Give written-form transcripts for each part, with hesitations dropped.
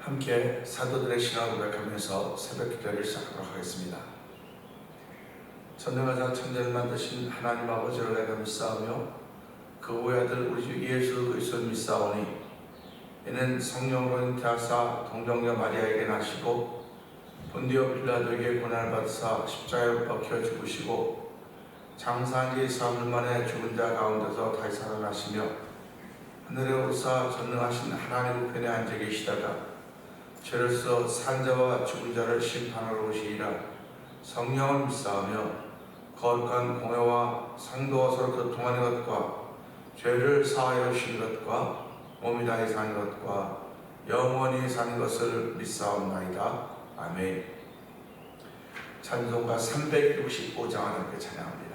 함께 사도들의 신앙을 고백하면서 새벽 기도를 시작하도록 하겠습니다. 전능하사 천지를 만드신 하나님 아버지를 내가 믿사오며 그 외아들 우리 주 예수 그리스도를 믿사오니 이는 성령으로 잉태하사 동정녀 마리아에게 나시고 본디오 빌라도에게 고난을 받으사 십자가에 못 박혀 죽으시고 장사한 지 3일 만에 죽은 자 가운데서 다시 살아나시며 하늘에 오르사 전능하신 하나님 우편에 앉아 계시다가 죄로서 산 자와 죽은 자를 심판하러 오시리라. 성령을 믿사오며 거룩한 공회와 상도와 서로 교통하는 것과 죄를 사하여 주시는 것과 몸이 다해 사는 것과 영원히 사는 것을 믿사옵나이다. 아멘. 찬송가 365장을 함께 찬양합니다.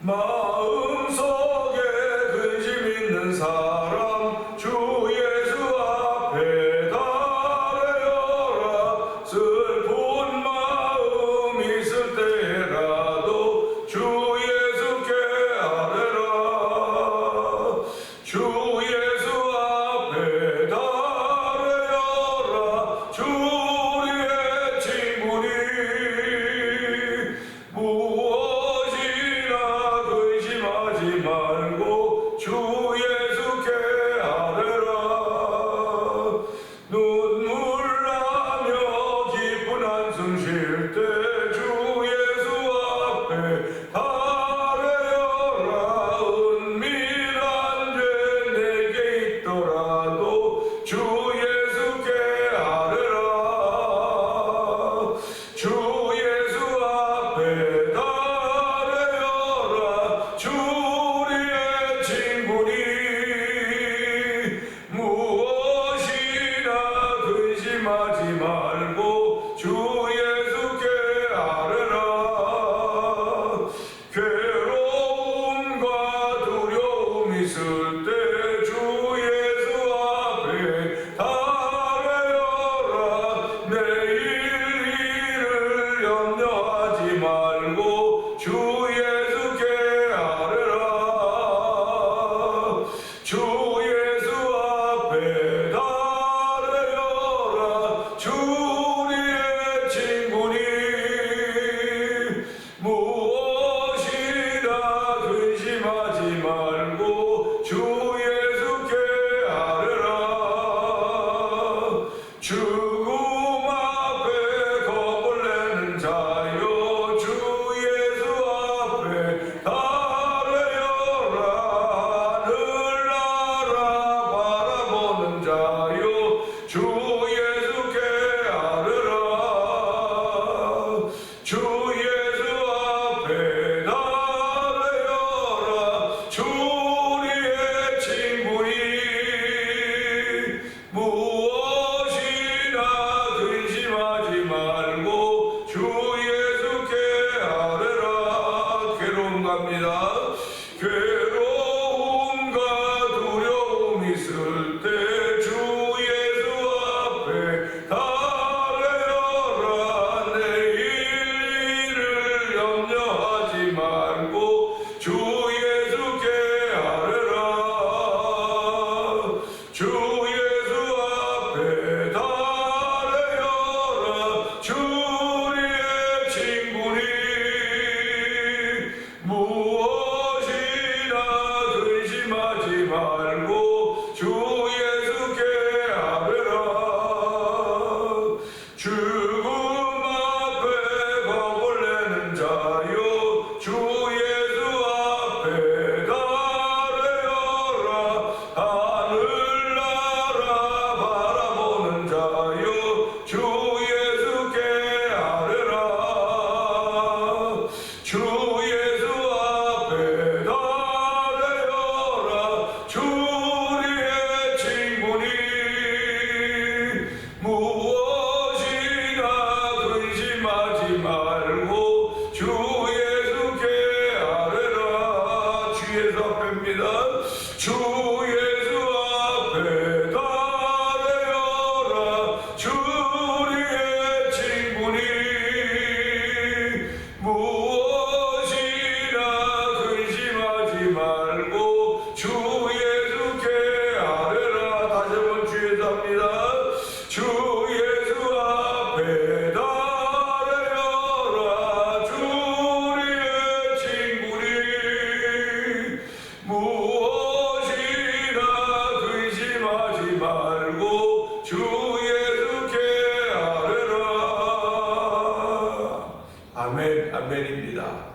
마음속에 근심 있는 사람 주 예수 앞에 달려라. 슬픈 마음 있을 때라도 주 예수께 아뢰라. 주 예수 앞에 달려라. 주 우리의 친구니 말고 주 예수께 아뢰라. 눈물 나며 기쁜 한숨 쉴 때 주 예수 앞에 아뢰어라. 은밀한 죄 내게 있더라도 주 예수께 아뢰라. 주 예수 앞에 아뢰어라. 주 하지 말고 주 예수께 아뢰라. 괴로움과 두려움 있을 때 주 예수 앞에 아뢰어라. 내일 일을 염려하지 말고 주 예수께 아뢰라. 주 예수 앞에 주 우리의 친구니 무엇이나 근심하지 말고 주 예수께 아뢰라. 죽음 앞에 겁을 내는 자여 주 예수 앞에 아뢰어라. 하늘나라 바라보는 자여 주 예수께 아뢰라. 주 예수 앞에 아뢰어라. 주 우리의 친구니 무엇이나 근심하지 말고 주 예수께 아뢰라. 괴로움 갑니다. 괴로움과 두려움 있을 때 주 예수 앞에 아뢰어라. 내일 일을 염려하지 말고 주 예수께 아뢰라. 주 예수 앞에 아뢰어라. 주 우리의 친구니 무엇이나 근심하지 말고 주 예수께 아뢰라. 죽음 앞에 겁을 내는 자여 주 예수 앞에 아뢰어라. 하늘나라 주 예수께 하리라. 아멘. 아멘입니다.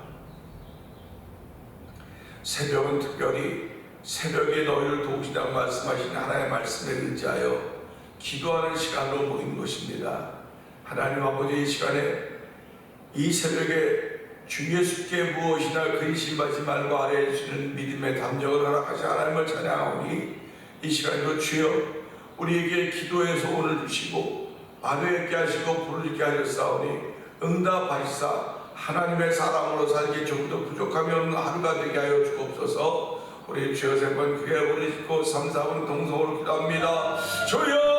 새벽은 특별히 새벽에 너희를 도우시다고 말씀하신 하나님의 말씀에 의지하여 기도하는 시간으로 모인 것입니다. 하나님 아버지, 이 시간에 이 새벽에 주 예수께 무엇이나 근심하지 말고 아뢰어 주시는 믿음의 담력을 허락하신 하나님을 찬양하오니, 이 시간에도 주여 우리에게 기도의 소원을 주시고 아뢰게 하시고 부르게 하셨사오니 응답하시사 하나님의 사람으로 살기 조금도 부족함이 없는 하루가 되게 하여 주옵소서. 우리 주여 세 번 크게 올리시고 3, 4분 동성으로 기도합니다. 주여,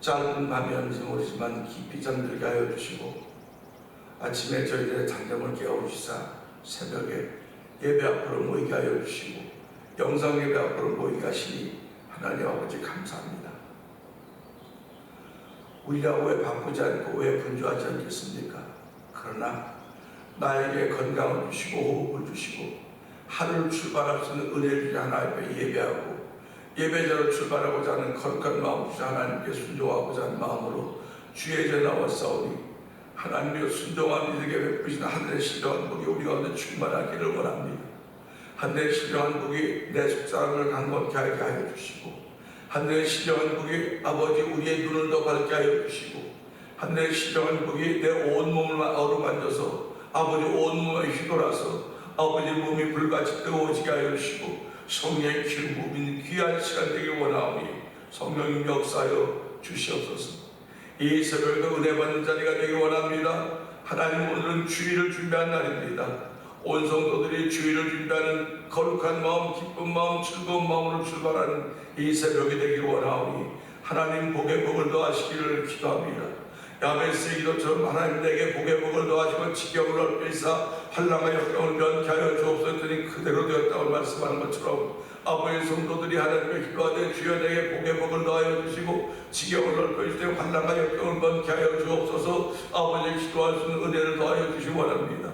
짧은 밤이었는지 모르지만 깊이 잠들게 하여 주시고 아침에 저희들의 잠잠을 깨워주시사 새벽에 예배 앞으로 모이게 하여 주시고 영상 예배 앞으로 모이게 하시니 하나님 아버지 감사합니다. 우리가 왜 바쁘지 않고 왜 분주하지 않겠습니까? 그러나 나에게 건강을 주시고 호흡을 주시고 하루를 출발할 수 있는 은혜를 주신 하나님께 예배하고 예배자로 출발하고자 하는 거룩한 마음 주신 하나님께 순종하고자 하는 마음으로 주의 제 나왔사오니 하나님의 순종한 이들에게 베푸신 하늘의 신령한 복이 우리 가운데 충만하기를 원합니다. 하늘의 신령한 복이 내 속사람을 강건케 하게 하여 주시고 하늘의 신령한 복이 아버지 우리의 눈을 더 밝게 하여 주시고 하늘의 신령한 복이 내 온몸을 어루만져서 아버지 온몸에 휘돌아서 아버지 몸이 불같이 뜨거워지게 하여 주시고 성령의 기름 부은 귀한 시간 되길 원하오니 성령님 역사하여 주시옵소서. 이 새벽에도 은혜 받는 자리가 되길 원합니다. 하나님, 오늘은 주일을 준비한 날입니다. 온 성도들이 주일을 준비하는 거룩한 마음, 기쁜 마음, 즐거운 마음으로 출발하는 이 새벽이 되길 원하오니 하나님 복의 복을 더하시기를 기도합니다. 야베스의 기도처럼 하나님 내게 복의 복을 더하시고 지경을 넓히사 환난과 역경을 면케 하여 주옵소서더니 그대로 되었다고 말씀하는 것처럼 아버지 성도들이 하나님께 기도하되 주여 내게 복의 복을 더하여 주시고 지경을 넓혀주실 때 환난과 역경을 면케 하여 주옵소서. 아버지 기도할 수 있는 은혜를 더하여 주시기 원합니다.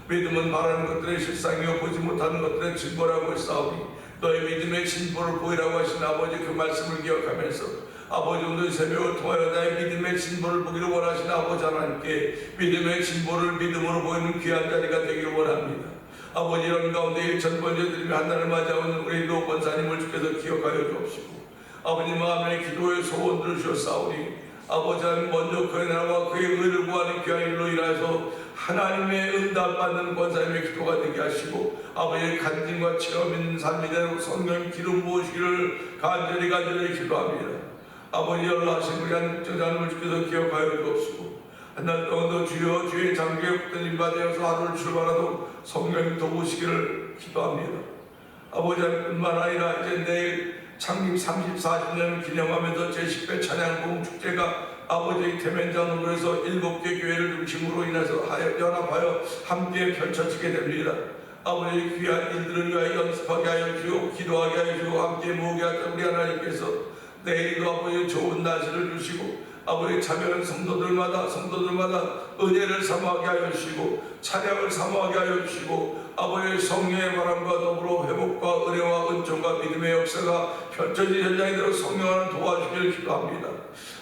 믿음은 말하는 것들의 실상이요 보지 못하는 것들의 증거라고 했사오니 너의 믿음의 진보를 보이라고 하신 아버지 그 말씀을 기억하면서 아버지 오늘 새벽을 통하여 나의 믿음의 진보를 보기를 원하시는 아버지 하나님께 믿음의 진보를 믿음으로 보이는 귀한 자리가 되기를 원합니다. 아버지 이런 가운데 1000번째 드리며 한날을 맞이하는 우리 노 권사님을 주께서 기억하여 주옵시고 아버지 마음의 기도의 소원 들으셨사오니 아버지 하나님 먼저 그의 나라와 그의 의를 구하는 귀한 일로 인하여서 하나님의 응답받는 권사님의 기도가 되게 하시고 아버지의 간증과 체험 있는 삶이 되는 성령 기름 부으시기를 간절히 기도합니다. 아버지 연락하신 우리 한국장님을 주께서 기억하여 주옵시고 한날 동안도 주여 주의 장기에 붙든 임바되어서 하루를 출발하도록 성령 도우시기를 기도합니다. 아버지 뿐만 아니라 이제 내일 창립 34주년 기념하면서 제10회 찬양봉 축제가 아버지의 태면장으로 해서 7개 교회를 중심으로 인해서 연합하여 함께 펼쳐지게 됩니다. 아버지 귀한 일들을 위하여 연습하게 하여 주고 기도하게 하여 주고 함께 모으게 하자 우리 하나님께서 내일도 아버지 좋은 날씨를 주시고 아버지 참여하는 성도들마다 은혜를 사모하게 하여 주시고 찬양을 사모하게 하여 주시고 아버지의 성령의 바람과 더불어 회복과 은혜와 은총과 믿음의 역사가 펼쳐진 현장이 되어 성령을 도와주기를 기도합니다.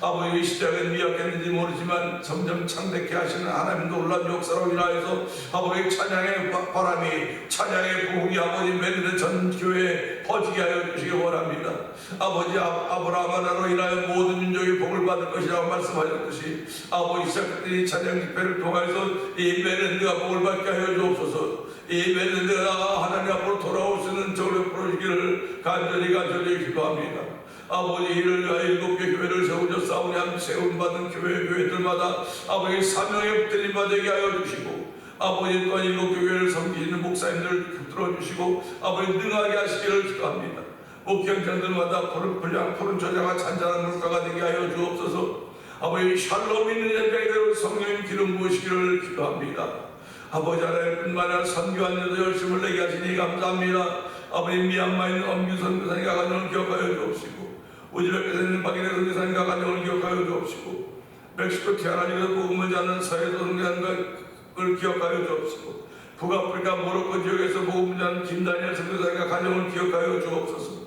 아버지의 시작은 미약했는지 모르지만 점점 창대케 하시는 하나님 놀라운 역사로 인하여서 아버지의 찬양의 바람이 찬양의 부흥이 아버지 메리는 전 교회에 퍼지게 하여 주시기 원합니다. 아버지 아브라함 하나로 인하여 모든 민족이 복을 받을 것이라고 말씀하셨듯이 아버지 시작했더니 찬양 집회를 통해서 이 메리는가 복을 받게 하여 주옵소서. 이 메리는가 하나님 앞으로 돌아올 수 있는 저를 부르시기를 간절히 기도합니다. 아버지 이를 위하여 7개 교회를 세우셨사오니 한 세움받은 교회들마다 아버지 사명에 붙들림 받게 하여 주시고 아버지 또한 7교회를 섬기시는 목사님들 붙들어 주시고 아버지 능하게 하시기를 기도합니다. 목경장들마다 푸른 저자가 잔잔한 물가가 되게 하여 주옵소서. 아버지 샬롬 있는 현장대로 성령 기름 부으시기를 기도합니다. 아버지 하나님 뿐만 아니라 선교하는 데 열심을 내게 하시니 감사합니다. 아버지 미얀마에 있는 엄규 선교사님과 가정을 기억하여 주옵시고 우즈베키스탄에 있는 박인혜 선교사님과 가정을 기억하여 주옵시고 멕시코 티아라니에서 복음을 전하는 서해도 선교사님을 기억하여 주옵시고 북아프리카 모로코 지역에서 복음을 전하는 김다니엘 선교사님과 가정을 기억하여 주옵소서.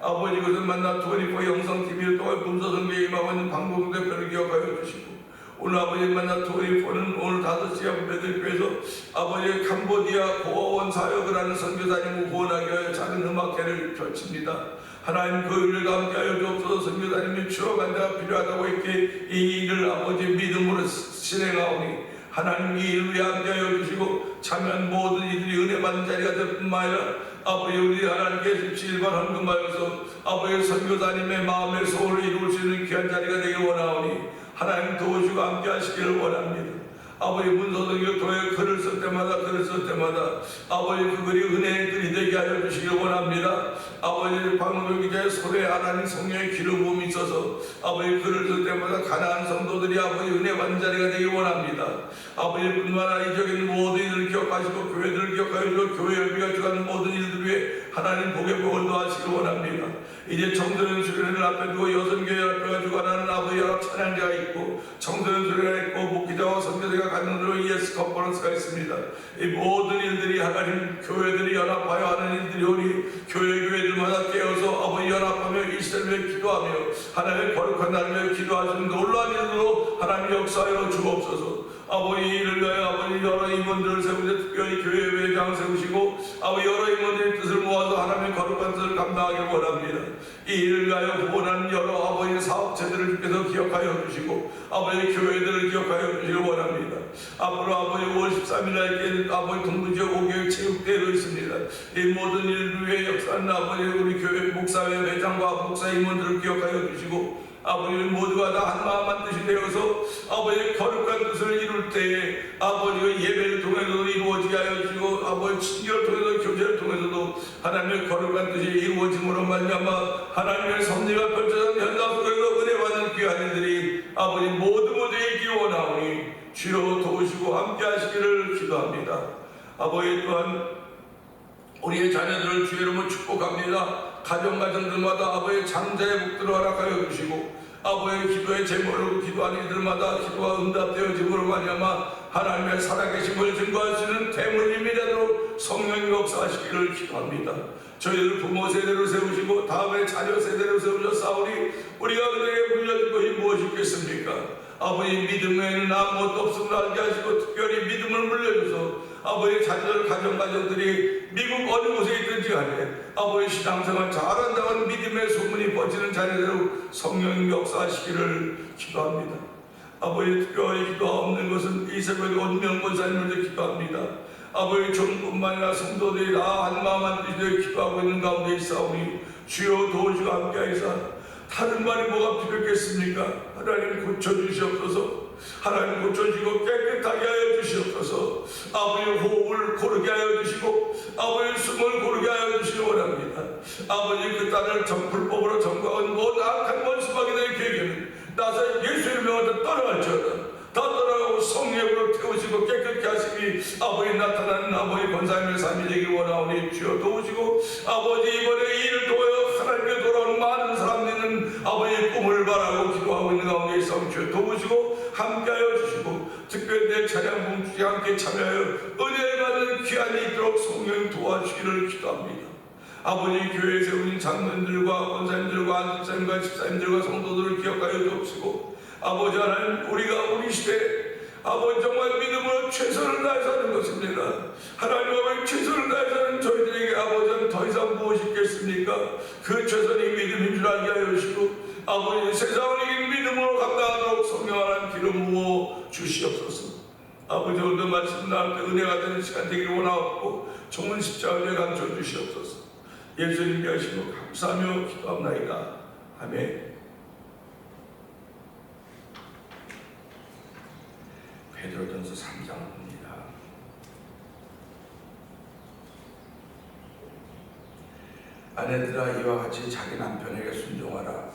아버지 그것을 만나 24 영성 TV를 통해 분서 선교에 임하고 있는 방송 대표를 기억하여 주시고 오늘 아버지 만나 24는 오늘 5시에 배들교에서 아버지의 캄보디아 고아원 사역을 하는 선교사님을 후원하게 하여 작은 음악회를 펼칩니다. 하나님 그 일을 함께 하여 주옵소서. 선교사님이 추억한 자가 필요하다고 했기에 이 일을 아버지 믿음으로 실행하오니 하나님 이 일을 위해 함께 하여 주시고 참여한 모든 이들이 은혜 받는 자리가 될 뿐만 아니라 아버지 우리 하나님께 17만 헌금하여서 아버지 선교사님의 마음의 소원을 이룰 수 있는 귀한 자리가 되길 원하오니 하나님 도우시고 함께 하시기를 원합니다. 아버지 문서성경 통해 글을 쓸 때마다 아버지 그 글이 은혜의 글이 되게 하여 주시길 원합니다. 아버지 방금 기자의 손에 하나님 성령의 기름 부음이 있어서 아버지 글을 쓸 때마다 가난한 성도들이 아버지 은혜 받는 자리가 되길 원합니다. 아버지 뿐만 아니라 이적에 있는 모든 일을 기억하시고 교회들을 기억하여 주고 교회 열비가 주가는 모든 일들 위해 하나님 복의 복을 더하시길 원합니다. 이제 청소년 수련회를 앞에 두고 여성교회 앞에 주관하는 아버지 연합 찬양자가 있고 청소년 수련회가 있고 목기자와 선교사가 가정으로 ES 컨퍼런스가 있습니다. 이 모든 일들이 하나님 교회들이 연합하여 하는 일들이 오니 교회들마다 깨어서 아버지 연합하며 이스라엘에 기도하며 하나님의 거룩한 날에 기도하시는 놀라운 일로 하나님 역사하여 주옵소서. 아버지 이를 위하여 아버지 여러 임원들을 세우셔 특별히 교회 회장 세우시고 아버지 여러 임원들의 뜻을 모아서 하나님의 거룩한 뜻을 감당하길 원합니다. 이 일을 위하여 후원하는 여러 아버지 사업체들을 주께서 기억하여 주시고 아버지 교회들을 기억하여 주시길 원합니다. 앞으로 아버지 5월 13일날 아버지 동부지역 5개의 체육대회로 있습니다. 이 모든 일을 위해 역사하는 아버지 우리 교회 목사회 회장과 목사 임원들을 기억하여 주시고 아버지 모두가 다 한마음 한뜻이 되어서 아버지의 거룩한 뜻을 이룰 때에 아버지의 예배를 통해서도 이루어지게 하여 주시고 아버지 친교를 통해서 교제를 통해서도 하나님의 거룩한 뜻이 이루어짐으로 말미암아 하나님의 섭리가 펼쳐진 현장 속에서 은혜 받는 귀한 이들이 아버지 모두 있기를 주여 도우시고 함께 하시기를 기도합니다. 아버지 또한 우리의 자녀들을 주의 이름으로 축복합니다. 가정들마다 아버지의 장자의 복들을 허락하여 주시고 아버지의 기도의 제목으로 기도하는 이들마다 기도가 응답되어짐으로 말미암아 하나님의 살아계심을 증거할 수 있는 대물림이 되도록 성령이 역사하시기를 기도합니다. 저희들 부모 세대로 세우시고 다음에 자녀 세대로 세우셨사오니 우리가 그들에게 물려줄 것이 무엇이겠습니까? 아버지 믿음에는 아무것도 없음을 알게 하시고 특별히 믿음을 물려줘서 아버지 자녀들 가정들이 미국 어느 곳에 있든지 간에 아버지 신앙생활 잘한다는 믿음의 소문이 퍼지는 자녀대로 성령님 역사하시기를 기도합니다. 아버지 특별히 기도가 없는 것은 이 새벽에 온명 권사님을 기도합니다. 아버지 종뿐만 아니라 성도들이 다 한마음 한뜻이 기도하고 있는 가운데 있사오니 주여 도우시고 함께하시사 다른 말이 뭐가 필요했겠습니까? 하나님 고쳐주시옵소서. 하나님 고쳐주시고 깨끗하게 하여 주시옵소서. 아버지 호흡을 고르게 하여 주시고 아버지 숨을 고르게 하여 주시기 원합니다. 아버지 그 딸을 불법으로 점거한 모든 악한 원수마귀들의 계획에는 나서 예수의 명하다 떠나갈지어다. 다 떠나가고 성령으로 태우시고 깨끗게 하시니 아버지 나타나는 아버지 권사님의 삶이 되길 원하오니 주여 도우시고 아버지 이번에 이를 도하여 하나님께 돌아오는 많은 사람들은 아버지의 꿈을 바라고 기도하고 있는 가운데 있어 주여 도우시고 함께하여 주시고 특별히 내 찬양 봉투에 함께 참여하여 은혜를 받는 귀한이 있도록 성령이 도와주시기를 기도합니다. 아버지 교회에 세우신 장로님들과 권사님들과 안목사님과 집사님들과 성도들을 기억하여 주옵시고 아버지 하나님 우리가 우리 시대에 아버지 정말 믿음으로 최선을 다해서 하는 것입니다. 하나님 아버지 최선을 다해서 하는 저희들에게 아버지는 더 이상 무엇이 있겠습니까? 그 최선이 믿음인 줄 알게 하여 주시고 아버지 세상을 이긴 믿음으로 감당하도록 성령 하나님 기름 부어 주시옵소서. 아버지 오늘도 말씀 나한테 은혜가 되는 시간 되기를 원하옵고 종은 십자가에 감춰 주시옵소서. 예수님께 하시고 감사하며 기도합나이다. 아멘. 베드로전서 3장입니다. 아내들아 이와 같이 자기 남편에게 순종하라.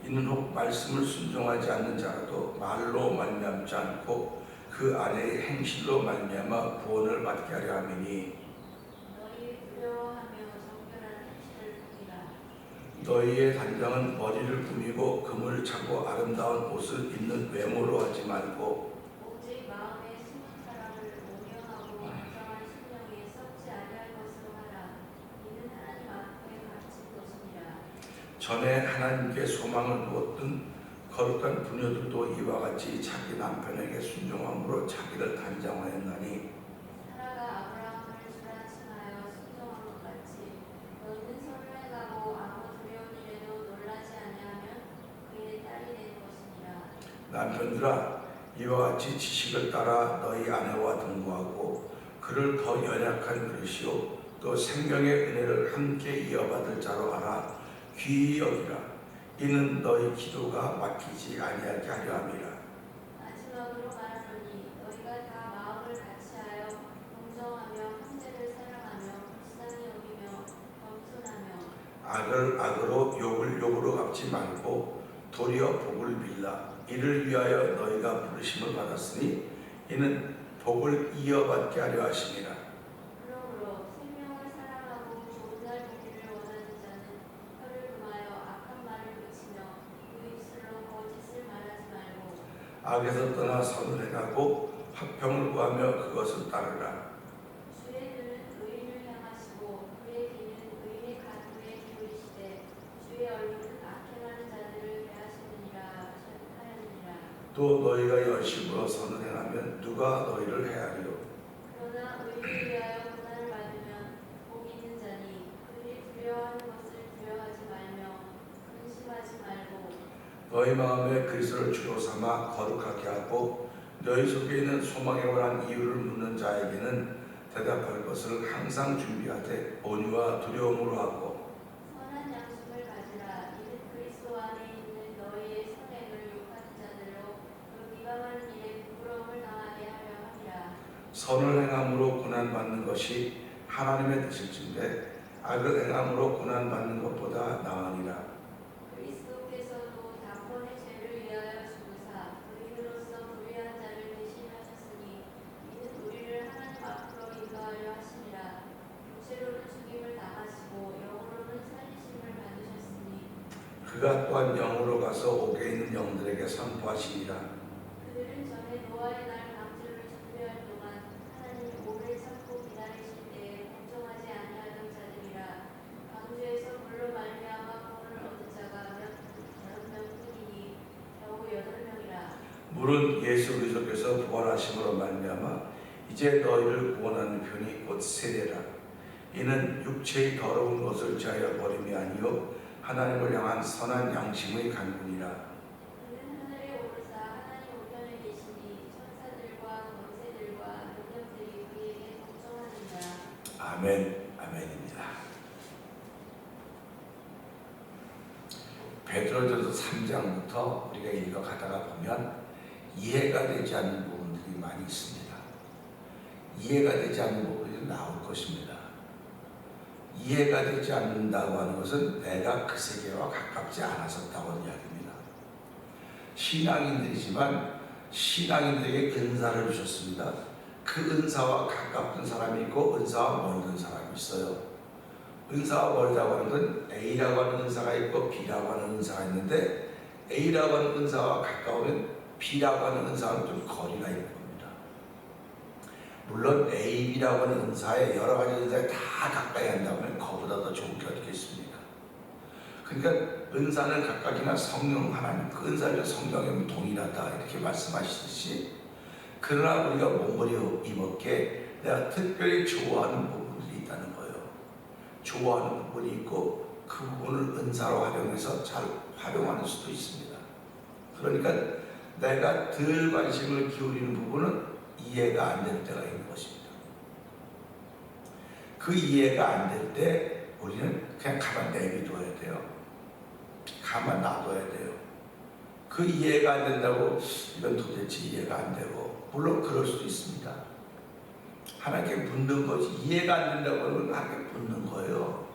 이는 혹 말씀을 순종하지 않는 자라도 말로 말미암지 않고 그 아내의 행실로 말미암아 구원을 받게 하려 함이니 너희 두려워하며 정결한 행실을 꾸미라. 너희의 단장은 머리를 꾸미고 금을 차고 아름다운 옷을 입는 외모로 하지 말고 오직 마음에 숨은 사랑을 온유하고 온전한 심령에 썩지 아니할 것으로 하라. 이는 하나님 앞에 갇힌 것이니라. 전에 하나님께 소망을 두었던 거룩한 부녀들도 이와 같이 자기 남편에게 순종함으로 자기를 단장하였나니 사라가 아브라함을 주라 칭하여 순종한 것 같이 너희는 선을 행하고 아무 두려운 일에도 놀라지 아니하면 그의 딸이 된 것이니라. 남편들아 이와 같이 지식을 따라 너희 아내와 동거하고 그를 더 연약한 그릇이요 또 생명의 은혜를 함께 이어받을 자로 알아 귀히 여기라. 이는 너희 기도가 막히지 아니하게 하려 함이라. 마지막으로 말하노니 너희가 다 마음을 같이하여 공정하며 형제를 사랑하며 불쌍히 여기며 겸손하며 악을 악으로 욕을 욕으로 갚지 말고 도리어 복을 빌라. 이를 위하여 너희가 부르심을 받았으니 이는 복을 이어받게 하려 하심이라. 그러므로 생명을 사랑하고 좋은 날 보기를 원하는 자는 혀를 금하여 악한 말을 그치며 그 입술로 거짓을 말하지 말고 악에서 떠나 선을 행하고 화평을 구하며 그것을 따르라. 주의 눈은 의인을 향하시고 그의 귀는 의인의 간구에 기울이시되 주의 얼굴은 악행하는 자들을 대하시느니라 하였느니라. 또 너희가 열심으로 선을 행하면 누가 너희를 헤아리요. 그러나 의인을 위하여 고난을 받으면 복 있는 자니 그들이 두려워하는 것을 두려워하지 말며 근심하지 말고 너희 마음에 그리스도를 주로 삼아 거룩하게 하고 너희 속에 있는 소망에 관한 이유를 묻는 자에게는 대답할 것을 항상 준비하되 온유와 두려움으로 하고 선한 양심을 가지라. 이는 그리스도 안에 있는 너희의 선행을 욕하는 자들로 그 비방하는 일에 부끄러움을 당하게 하려 함이라. 선을 행함으로 고난받는 것이 하나님의 뜻일진데 악을 행함으로 고난받는 것보다 나으니라. 그리스도께서도 단번에 죄를 위하여 죽으사 의인으로서 불의한 자를 대신하셨으니 그가 또한 영으로 가서 옥에 있는 영들에게 선포하시니라. 그들은 전에 노아의 날 방주를 준비할 동안 하나님이 오래 참고 기다리실 때에 걱정하지 아니하던 자들이라. 방주에서 물로 말미암아 구원을 얻은 자가 여러 명뿐이니 겨우 8명이라. 물은 예수 그리스도께서 부활하심으로 말미암아 이제 너희를 구원하는 편이 곧 세례라. 이는 육체의 더러운 것을 제하여 버림이 아니요 하나님을 향한 선한 양심의 간구니라. 그는 하늘에 오르사 하나님 우편에 계시니 천사들과 권세들과 능력들이 그에게 걱정하느니라. 아멘. 아멘입니다. 베드로전서 3장부터 우리가 읽어가다가 보면 이해가 되지 않는 부분들이 많이 있습니다. 이해가 되지 않는 부분이 나올 것입니다. 이해가 되지 않는다고 하는 것은 내가 그 세계와 가깝지 않았었다고 이야기입니다. 신앙인들이지만 신앙인들에게 은사를 주셨습니다. 그 은사와 가깝던 사람이 있고 은사와 멀던 사람이 있어요. 은사와 멀다고 하는 건 A라고 하는 은사가 있고 B라고 하는 은사가 있는데 A라고 하는 은사와 가까우면 B라고 하는 은사와는 좀 거리가 있는 겁니다. 물론 A, B라고 하는 은사에 여러 가지 은사에 다 가까이 한다면 그보다 더 좋은 게 어디 있습니까? 그러니까 은사는 각각이나 성령 하나님 그 은사를 성령에 동일하다 이렇게 말씀하시듯이 그러나 우리가 몸을 입었기에 내가 특별히 좋아하는 부분들이 있다는 거예요. 좋아하는 부분이 있고 그 부분을 은사로 활용해서 잘 활용하는 수도 있습니다. 그러니까 내가 덜 관심을 기울이는 부분은 이해가 안 될 때가 있는 것입니다. 그 이해가 안 될 때 우리는 그냥 가만 내비둬야 돼요. 가만 놔둬야 돼요. 그 이해가 안 된다고 이건 도대체 이해가 안 되고 물론 그럴 수도 있습니다. 하나님께 묻는 거지. 이해가 안 된다고 하는 건 하나님께 묻는 거예요.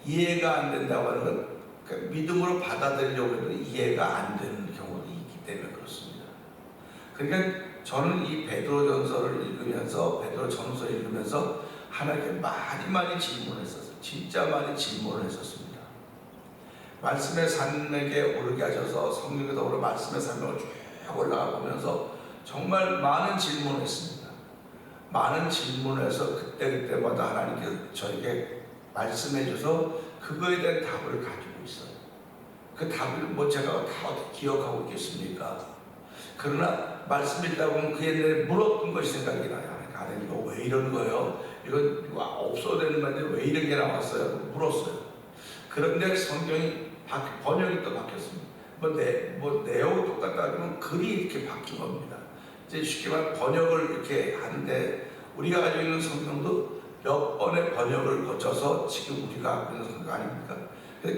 이해가 안 된다고 하는 건 그러니까 믿음으로 받아들이려고 해도 이해가 안 되는 경우도 있기 때문에 그렇습니다. 그러니까 저는 이 베드로전서를 읽으면서 베드로전서를 읽으면서 하나님께 많이 질문을 했었어요. 진짜 많이 질문을 했었습니다. 말씀의 산맥에 오르게 하셔서 성령에 더불어 말씀의 산맥을 쭉 올라가 보면서 정말 많은 질문을 했습니다. 많은 질문을 해서 그때마다 하나님께서 저에게 말씀해 줘서 그거에 대한 답을 가지고 있어요. 그 답을 뭐 제가 다 어떻게 기억하고 있겠습니까? 그러나 말씀 읽다 보면 그 옛날에 물었던 것이 생각이 나요. 하나님 이거 왜 이런 거예요? 이건 없어야 되는 건데 왜 이런 게 나왔어요? 물었어요. 그런데 성경이 번역이 또 바뀌었습니다. 뭐 내용이 똑같다 그러면 글이 이렇게 바뀐 겁니다. 이제 쉽게 말하면 번역을 이렇게 하는데 우리가 가지고 있는 성경도 몇 번의 번역을 거쳐서 지금 우리가 갖고 있는 성경 아닙니까?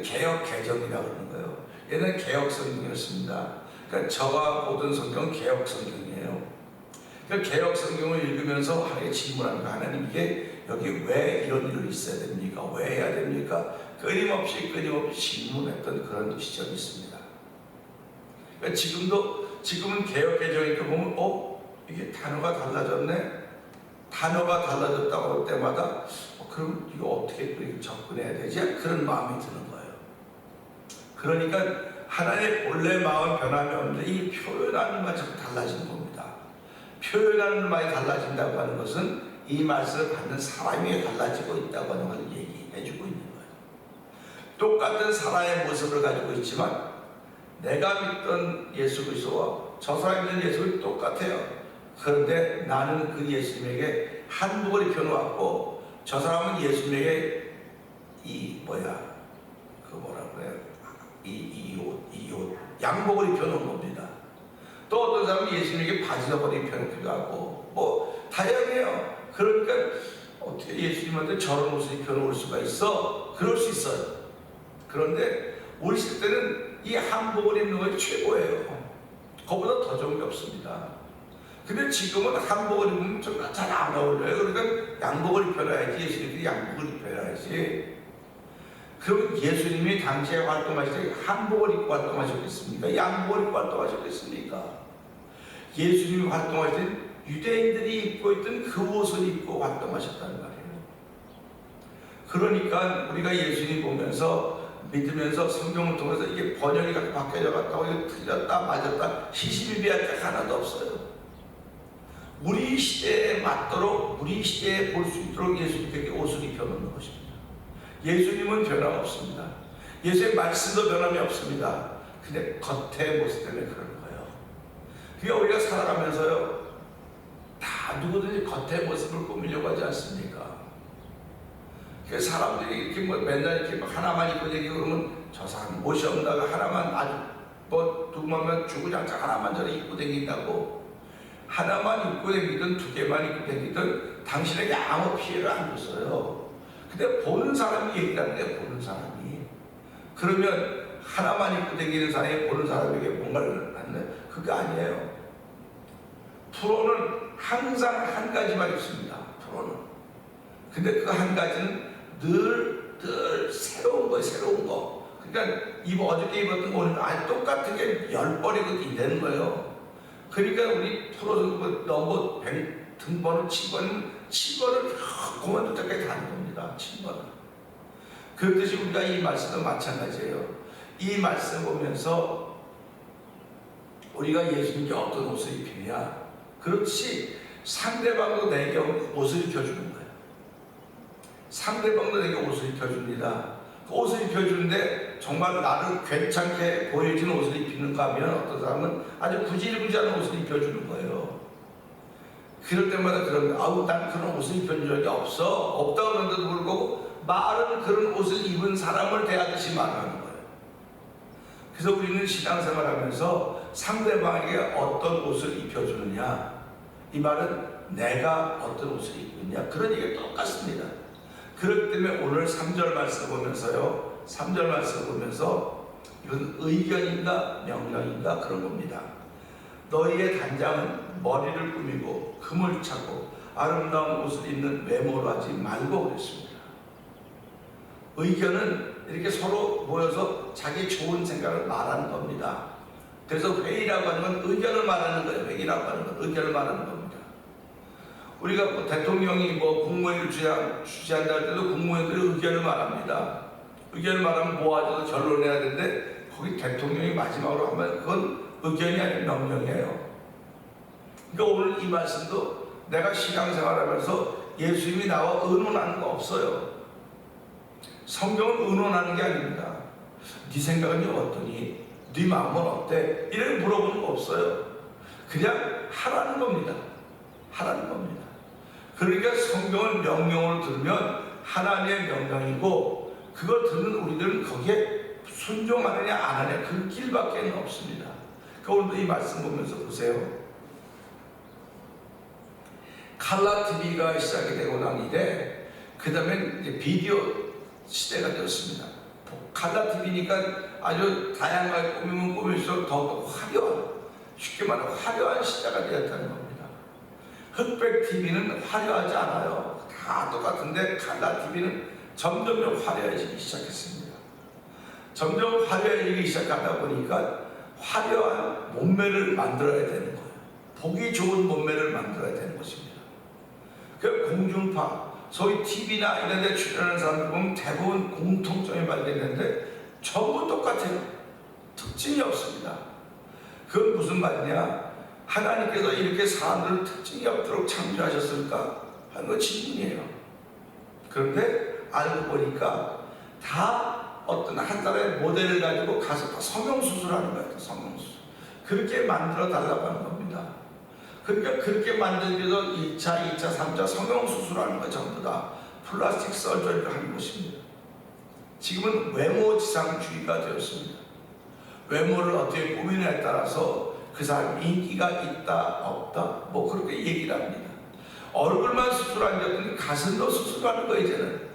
개역 개정이라고 그러는 거예요. 얘는 개역 성경이었습니다. 그러니까 저가 보던 성경은 개역 성경이에요. 그러니까 개역 성경을 읽으면서 하나님께 질문합니다. 하나님 이게 여기 왜 이런 일이 있어야 됩니까? 왜 해야 됩니까? 끊임없이 질문했던 그런 시절이 있습니다. 그러니까 지금은 개역 개정이니까 보면 이게 단어가 달라졌네. 단어가 달라졌다고 할 때마다 그럼 이거 어떻게 또 이거 접근해야 되지? 그런 마음이 드는 거예요. 그러니까 하나님의 본래 마음은 변함이 없는데 이 표현하는 것이 자꾸 달라지는 겁니다. 표현하는 말이 달라진다고 하는 것은 이 말씀을 받는 사람이 달라지고 있다고 하는 걸 얘기해주고 있는 거예요. 똑같은 사람의 모습을 가지고 있지만 내가 믿던 예수 그리스도와 저 사람이 믿는 예수는 똑같아요. 그런데 나는 그 예수님에게 한복을 입혀놓았고 저 사람은 예수님에게 이 옷, 양복을 입혀놓은 겁니다. 또 어떤 사람은 예수님에게 바지저번을 입혀놓기도 하고 뭐 다양해요. 그러니까 어떻게 예수님한테 저런 옷을 입혀놓을 수가 있어? 그럴 수 있어요. 그런데 오실 때는 이 한복을 입는 것이 최고예요. 그거보다 더 좋은 게 없습니다. 근데 지금은 한복을 입으면 좀 잘 안 어울려요. 그러니까 양복을 입혀놔야지. 예수님이 양복을 입혀놔야지. 그럼 예수님이 당시에 활동하실 때 한복을 입고 활동하셨겠습니까? 양복을 입고 활동하셨겠습니까? 예수님이 활동하실 때 유대인들이 입고 있던 그 옷을 입고 활동하셨다는 말이에요. 그러니까 우리가 예수님 보면서 믿으면서 성경을 통해서 이게 번역이 갖고 바뀌어져 갔다고 이거 틀렸다 맞았다 시시비비할 게 하나도 없어요. 우리 시대에 맞도록 우리 시대에 볼 수 있도록 예수님께 옷을 입혀놓는 것입니다. 예수님은 변함없습니다. 예수의 말씀도 변함이 없습니다. 근데 겉의 모습 때문에 그런 거예요. 그러니까 우리가 살아가면서요, 다 누구든지 겉의 모습을 꾸미려고 하지 않습니까? 그래서 사람들이 이렇게 뭐 맨날 이렇게 뭐 하나만 입고 다니고 그러면 저 사람 못이 없다가 하나만 아주 뭐 두고만 주구장창 하나만 저래 입고 다닌다고. 하나만 입고 다니든 두 개만 입고 다니든 당신에게 아무 피해를 안 줬어요. 근데 보는 사람이 얘기하는 게 보는 사람이. 그러면 하나만 입고 다니는 사람이 보는 사람에게 뭔가를 하는데 그게 아니에요. 프로는 항상 한 가지만 입습니다. 프로는. 근데 그 한 가지는 늘 새로운 거예요. 새로운 거. 그러니까 어저께 입었던 거 오늘 똑같은 게 10벌이 되는 거예요. 그러니까 우리 프로는 넘버 100 등번호 7번을 그만둘 때까지 가는 겁니다. 7번을. 그렇듯이 우리가 이 말씀도 마찬가지예요. 이 말씀 보면서 우리가 예수님께 어떤 옷을 입히냐, 그렇지 상대방도 내게 옷을 입혀주는 거예요. 상대방도 내게 옷을 입혀줍니다. 그 옷을 입혀주는데 정말 나를 괜찮게 보여지는 옷을 입히는가 하면 어떤 사람은 아주 구질구질한 옷을 입혀주는 거예요. 그럴 때마다 난 그런 옷을 입혀준 적이 없다고 그러는데도 불구하고 말은 그런 옷을 입은 사람을 대하듯이 말하는 거예요. 그래서 우리는 신앙생활하면서 상대방에게 어떤 옷을 입혀주느냐, 이 말은 내가 어떤 옷을 입고 있냐, 그런 얘기가 똑같습니다. 그렇기 때문에 오늘 3절 말씀 보면서요, 3절 말씀 보면서 이건 의견인가 명령인가 그런 겁니다. 너희의 단장은 머리를 꾸미고 금을 차고 아름다운 옷을 입는 외모로 하지 말고 그랬습니다. 의견은 이렇게 서로 모여서 자기 좋은 생각을 말하는 겁니다. 그래서 회의라고 하는 건 의견을 말하는 거예요. 회의라고 하는 건 의견을 말하는 겁니다. 우리가 뭐 대통령이 국무회의를 주재한다 할 때도 국무회의들이 의견을 말합니다. 의견을 말하면 모아져서 결론해야 되는데 거기 대통령이 마지막으로 하면 그건 의견이 아니라 명령이에요. 그러니까 오늘 이 말씀도 내가 신앙생활하면서 예수님이 나와 의논하는 거 없어요. 성경은 의논하는 게 아닙니다. 네 생각은 어떠니? 네 마음은 어때? 이렇게 물어보는 거 없어요. 그냥 하라는 겁니다. 하라는 겁니다. 그러니까 성경을 명령으로 들으면 하나님의 명령이고, 그걸 듣는 우리들은 거기에 순종하느냐 안 하느냐 그 길밖에 없습니다. 그러니까 오늘도 이 말씀 보면서 보세요. 칼라 TV가 시작이 되고 난 이래 그 다음에 이제 비디오 시대가 되었습니다. 칼라 TV니까 아주 다양하게 꾸미면 꾸밀수록 더욱더 화려한, 쉽게 말하면 화려한 시대가 되었다는 겁니다. 흑백 TV는 화려하지 않아요. 다 똑같은데 칼라 TV는 점점 화려해지기 시작했습니다. 점점 화려해지기 시작하다 보니까 화려한 몸매를 만들어야 되는 거예요. 보기 좋은 몸매를 만들어야 되는 것입니다. 그 공중파, 소위 TV나 이런 데 출연하는 사람들 보면 대부분 공통점이 발견되는데 전부 똑같아요. 특징이 없습니다. 그건 무슨 말이냐? 하나님께서 이렇게 사람들을 특징이 없도록 창조하셨을까 하는 건 질문이에요. 그런데 알고 보니까 다 어떤 한 사람의 모델을 가지고 가서 다 성형수술하는 거예요. 성형수술. 그렇게 만들어 달라고 하는 겁니다. 그러니까 그렇게 만들기 위해서 1차, 2차, 3차 성형수술하는 거 전부 다 플라스틱 서저리를 하는 것입니다. 지금은 외모지상주의가 되었습니다. 외모를 어떻게 꾸미느냐에 따라서 그 사람 인기가 있다 없다 그렇게 얘기를 합니다. 얼굴만 수술한 게 가슴도 수술하는 거 이제는.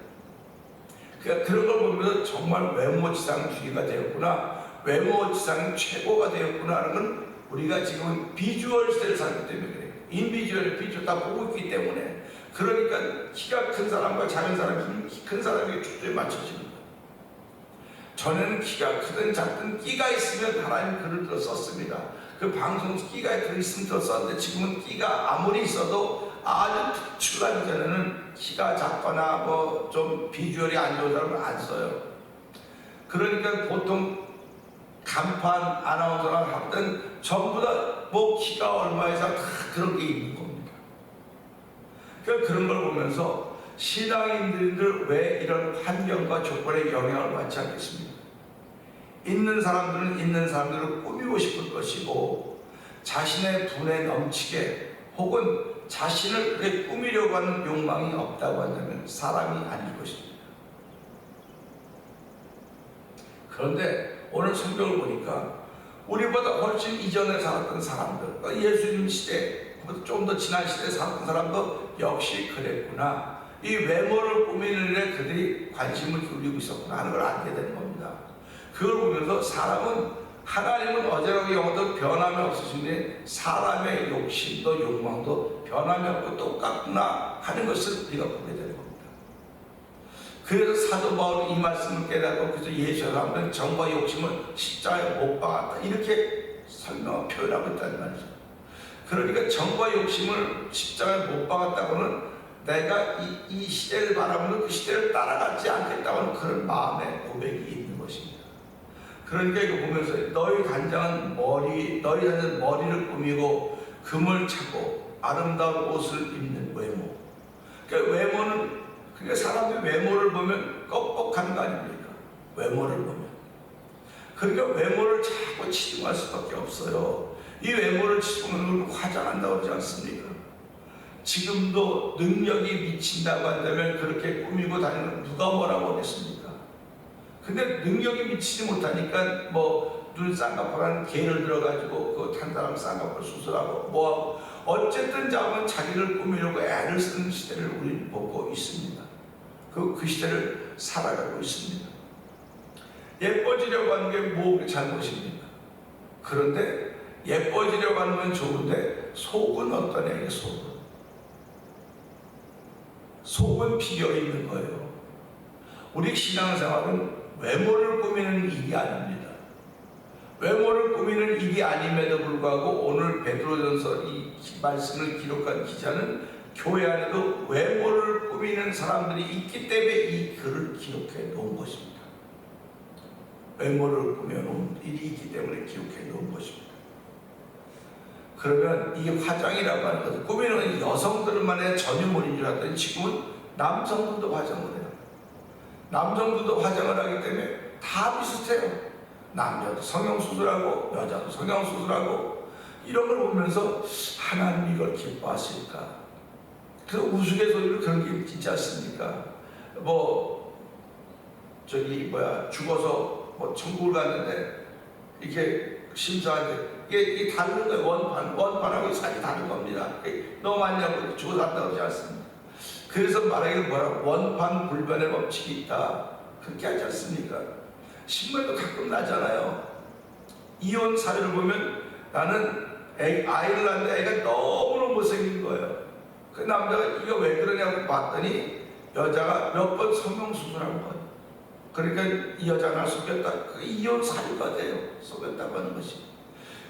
그러니까 그런 걸 보면서 정말 외모지상주의가 되었구나, 외모지상이 최고가 되었구나 하는 건 우리가 지금은 비주얼 시대를 살기 때문에 그래요. 인비주얼, 비주얼 다 보고 있기 때문에. 그러니까 키가 큰 사람과 작은 사람이, 키 큰 사람에게 초점이 맞춰지는 거예요. 전에는 키가 크든 작든 끼가 있으면 하나님 글을 들어 썼습니다. 그 방송 끼가 들어있으면 들어 썼는데 지금은 끼가 아무리 있어도 아주 특출나기 전에는 키가 작거나 좀 비주얼이 안 좋은 사람은 안 써요. 그러니까 보통 간판 아나운서나 하든 전부 다 뭐 키가 얼마 이상 다 그런 게 있는 겁니다. 그러니까 그런 걸 보면서 신앙인들 왜 이런 환경과 조건에 영향을 받지 않겠습니까? 있는 사람들은 있는 사람들을 꾸미고 싶을 것이고 자신의 분에 넘치게 혹은 자신을 그렇게 꾸미려고 하는 욕망이 없다고 한다면 사람이 아닐 것입니다. 그런데 오늘 성경을 보니까 우리보다 훨씬 이전에 살았던 사람들, 그러니까 예수님 시대, 좀 더 지난 시대에 살았던 사람도 역시 그랬구나. 이 외모를 꾸미는 일에 그들이 관심을 기울이고 있었구나 하는 걸 알게 되는 겁니다. 그걸 보면서 사람은, 하나님은 어제라고 영어도 변함이 없으신데 사람의 욕심도 욕망도 변함이 없고 똑같구나 하는 것을 우리가 보게 되는 겁니다. 그래서 사도 바울이 이 말씀을 깨닫고 그래서 예수의 사람들은 정과 욕심을 십자가에 못 박았다 이렇게 설명하고 표현하고 있다는 말이죠. 그러니까 정과 욕심을 십자가에 못 박았다고는 내가 이 시대를 바라보는 그 시대를 따라가지 않겠다는 그런 마음의 고백이 있는 것입니다. 그러니까 이거 보면서 너희 단장은 머리를 꾸미고 금을 차고 아름다운 옷을 입는 외모. 그러니까 외모는 그러니까 사람들이 외모를 보면 뻑뻑한 거 아닙니까? 외모를 보면. 그러니까 외모를 자꾸 치중할 수밖에 없어요. 이 외모를 치중하는 걸 화장한다고 그러지 않습니까? 지금도 능력이 미친다고 한다면 그렇게 꾸미고 다니는 누가 뭐라고 하겠습니까? 근데 능력이 미치지 못하니까 뭐 눈 쌍꺼풀하는 개를 들어가지고 그 탄 사람 쌍꺼풀 수술하고 뭐하고 어쨌든 자면 자기를 꾸미려고 애를 쓰는 시대를 우리는 보고 있습니다. 그 시대를 살아가고 있습니다. 예뻐지려고 하는 게 뭐 잘못입니까? 그런데 예뻐지려고 하는 건 좋은데 속은 어떠냐, 속은. 속은 비어 있는 거예요. 우리 신앙생활은 외모를 꾸미는 일이 아닙니다. 외모를 꾸미는 일이 아님에도 불구하고 오늘 베드로전서 이 말씀을 기록한 기자는 교회 안에도 외모를 꾸미는 사람들이 있기 때문에 이 글을 기록해 놓은 것입니다. 외모를 꾸며놓은 일이 있기 때문에 기록해 놓은 것입니다. 그러면 이게 화장이라고 하는 것은 꾸미는 여성들만의 전유물인 줄 알았더니 지금은 남성들도 화장을 해요. 남성들도 화장을 하기 때문에 다 비슷해요. 남자도 성형수술하고 여자도 성형수술하고 이런 걸 보면서 하나님이 이걸 기뻐하실까? 그래서 우스갯소리로 그런 게 있지 않습니까? 죽어서 천국을 갔는데 이렇게 심사하는데 이게 다른 거예요. 원판하고 살이 다른 겁니다. 너무 많냐고 죽어서 간다고 그러지 않습니다. 그래서 말하기를 원판 불변의 법칙이 있다. 그렇게 하지 않습니까? 신문에도 가끔 나잖아요. 이혼 사례를 보면 나는 아이를 낳는데 애가 너무너무 못생긴 거예요. 그 남자가 이거 왜 그러냐고 봤더니 여자가 몇 번 성형수술한 거예요. 그러니까 이 여자가 속였다. 그게 이혼 사유가 돼요. 속였다고 하는 것이.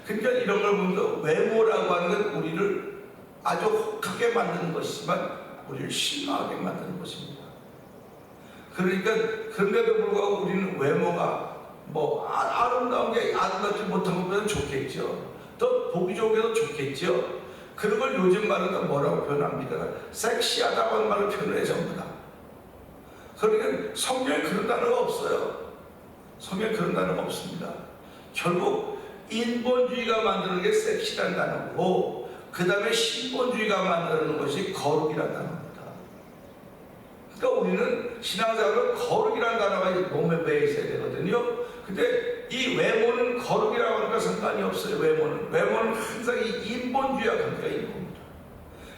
그러니까 이런 걸 보면서 외모라고 하는 건 우리를 아주 혹하게 만드는 것이지만 우리를 실망하게 만드는 것입니다. 그러니까 그런데도 불구하고 우리는 외모가 아름다운 게 아름답지 못한 것보다는 좋겠죠. 더 보기 좋은 게 더 좋겠죠. 그런 걸 요즘 말은 뭐라고 표현합니까? 섹시하다고 하는 말을 표현해 전부 다. 그러니까 성경에 그런 단어가 없어요. 성경에 그런 단어가 없습니다. 결국 인본주의가 만드는 게 섹시라는 단어고 그 다음에 신본주의가 만드는 것이 거룩이라는 단어입니다. 그러니까 우리는 신앙생활은 거룩이라는 단어가 몸에 배어 있어야 되거든요. 근데 이 외모는 거룩이라고 하니까 상관이 없어요. 외모는 항상 이 인본주의와 관계가 있는 겁니다.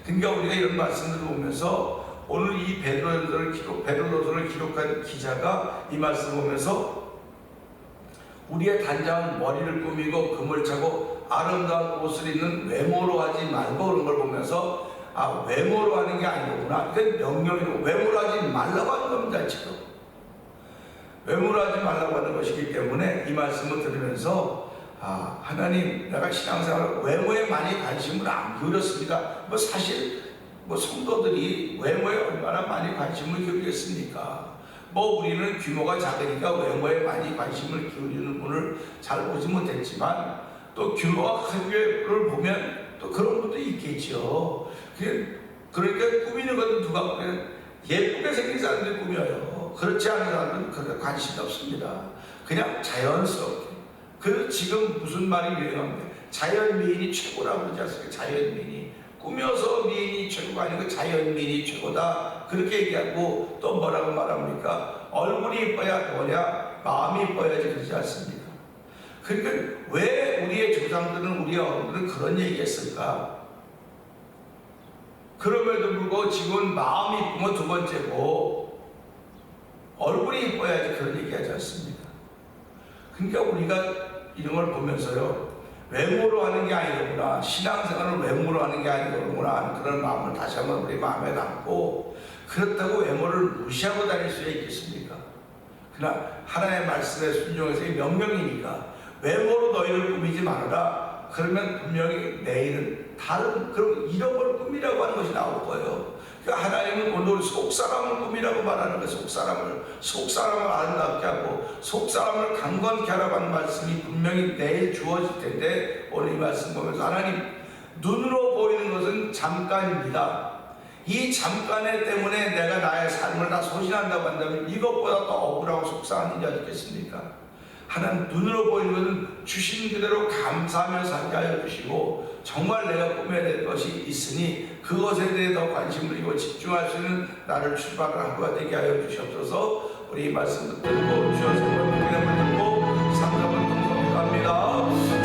그러니까 우리가 이런 말씀들을 보면서 오늘 이 베드로전서를 기록한 기자가 이 말씀을 보면서 우리의 단장은 머리를 꾸미고 금을 차고 아름다운 옷을 입는 외모로 하지 말고 그런 걸 보면서 외모로 하는 게 아니구나. 그건 명령이고 외모로 하지 말라고 하는 겁니다. 지금 외모로 하지 말라고 하는 것이기 때문에 이 말씀을 들으면서 하나님, 내가 신앙생활 외모에 많이 관심을 안 기울였습니다. 사실 성도들이 외모에 얼마나 많이 관심을 기울였습니까? 뭐 우리는 규모가 작으니까 외모에 많이 관심을 기울이는 분을 잘 보지 못했지만 또 규모가 큰 교회를 보면 또 그런 분도 있겠죠. 그러니까 꾸미는 것도 누가 보면 예쁘게 생긴 사람들이 꾸며요. 그렇지 않은 사람들은 그런 관심이 없습니다. 그냥 자연스럽게. 그래서 지금 무슨 말이 유행합니까? 자연미인이 최고라고 그러지 않습니까? 자연미인이. 꾸며서 미인이 최고가 아니고 자연미인이 최고다. 그렇게 얘기하고 또 뭐라고 말합니까? 얼굴이 이뻐야 뭐냐? 마음이 이뻐야지 그러지 않습니까? 그러니까 왜 우리의 조상들은 우리 어른들은 그런 얘기 했을까? 그럼에도 불구하고 지금은 마음이 이쁘면 두 번째고 얼굴이 이뻐야지 그런 얘기 하지 않습니까? 그러니까 우리가 이런 걸 보면서요, 외모로 하는 게 아니구나, 신앙생활을 외모로 하는 게 아니구나 하는 그런 마음을 다시 한번 우리 마음에 담고, 그렇다고 외모를 무시하고 다닐 수 있겠습니까? 그러나 하나님의 말씀에 순종해서 명령이니까 외모로 너희를 꾸미지 말아라. 그러면 분명히 내일은 다른 그런 이런 걸 꾸미라고 하는 것이 나올 거예요. 그러니까 하나님은 오늘 속사람을 꾸미라고 말하는 거예요. 속사람을 아름답게 하고 속사람을 강건케 하라고 하는 말씀이 분명히 내일 주어질 텐데, 오늘 이 말씀 보면서 하나님, 눈으로 보이는 것은 잠깐입니다. 이 잠깐에 때문에 내가 나의 삶을 다 소진한다고 한다면 이것보다 더 억울하고 속상한 일이 어디 있겠습니까? 하나님, 눈으로 보이는 것은 주신 그대로 감사하며 살게 하여 주시고 정말 내가 꾸며야 될 것이 있으니 그것에 대해 더 관심을 두고 집중할 수 있는 나를 출발을 하고 되게 하여 주시옵소서. 우리 이 말씀 듣고 주여 생명을 듣고 3절을 통성합니다.